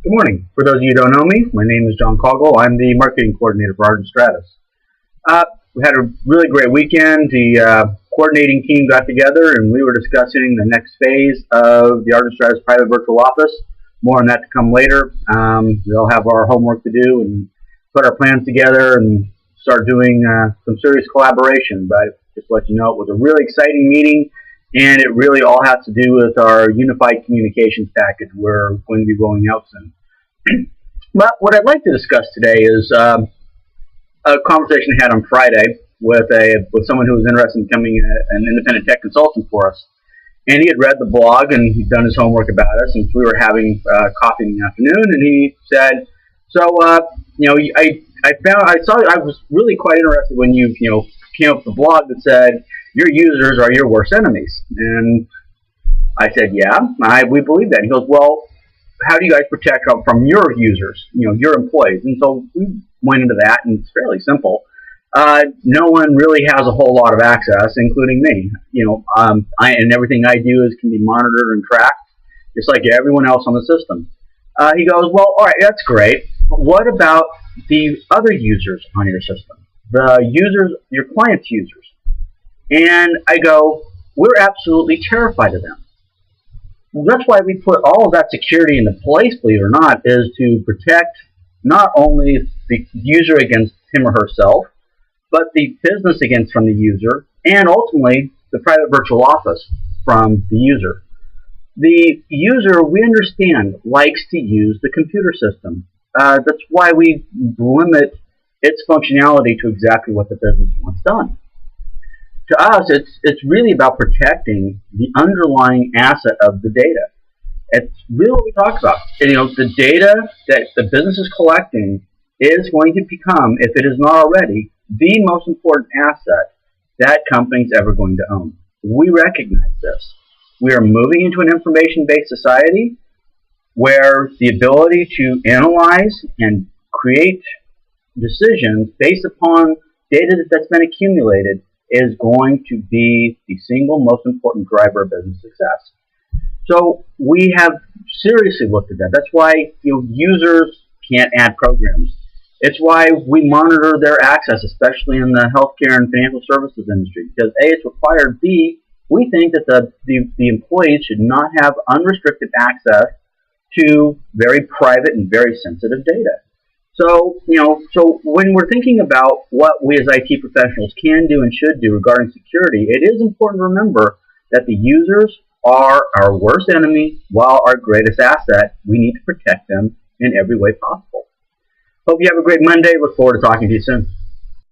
Good morning. For those of you who don't know me, my name is John Coggle. I'm the marketing coordinator for Argent Stratus. We had a really great weekend. The coordinating team got together and we were discussing the next phase of the Argent Stratus private virtual office. More on that to come later. We all have our homework to do and put our plans together and start doing some serious collaboration. But just to let you know, it was a really exciting meeting. And it really all has to do with our unified communications package we're going to be rolling out soon. But what I'd like to discuss today is a conversation I had on Friday with someone who was interested in becoming an independent tech consultant for us. And he had read the blog and he'd done his homework about us, and we were having coffee in the afternoon. And he said, "So, I was really quite interested when you came up with the blog that said your users are your worst enemies." And I said, "Yeah, we believe that." And he goes, "Well, how do you guys protect from your users, your employees?" And so we went into that, and it's fairly simple. No one really has a whole lot of access, including me. And everything I do can be monitored and tracked, just like everyone else on the system. He goes, "Well, all right, that's great. But what about the other users on your system? The users, your clients' users?" And I go, "We're absolutely terrified of them." Well, that's why we put all of that security into place, believe it or not, is to protect not only the user against him or herself, but the business from the user, and ultimately the private virtual office from the user. The user, we understand, likes to use the computer system. That's why we limit its functionality to exactly what the business wants done. To us, it's really about protecting the underlying asset of the data. It's really what we talk about. The data that the business is collecting is going to become, if it is not already, the most important asset that company's ever going to own. We recognize this. We are moving into an information-based society where the ability to analyze and create decisions based upon data that's been accumulated is going to be the single most important driver of business success. So we have seriously looked at that. That's why users can't add programs. It's why we monitor their access, especially in the healthcare and financial services industry, because A, it's required. B, we think that the employees should not have unrestricted access to very private and very sensitive data. So when we're thinking about what we as IT professionals can do and should do regarding security, it is important to remember that the users are our worst enemy while our greatest asset. We need to protect them in every way possible. Hope you have a great Monday. Look forward to talking to you soon.